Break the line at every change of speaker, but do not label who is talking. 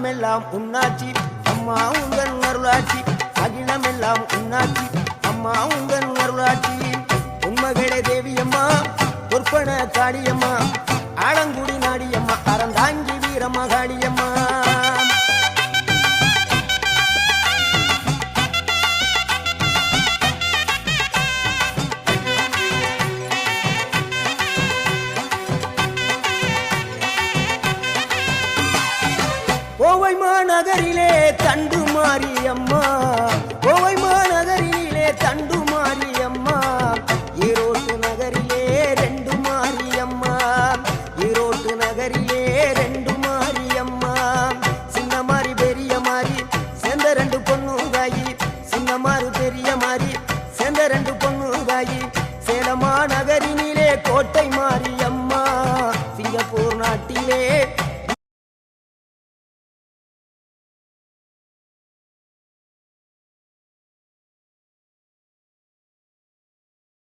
அகிலமெல்லாம் உன்னாட்சி அம்மா உந்தன் அருளாட்சி அகிலமெல்லாம் உன்னாட்சி அம்மா உந்தன் அருளாட்சி உண்மகளே தேவியம்மா பொற்பன காளியம்மா ஆலங்குடி நாடியம்மா அறந்தாங்கி வீரம்மா காளியம்மா கோவை மாநகரிலே தண்டு மாரியம்மா கோவை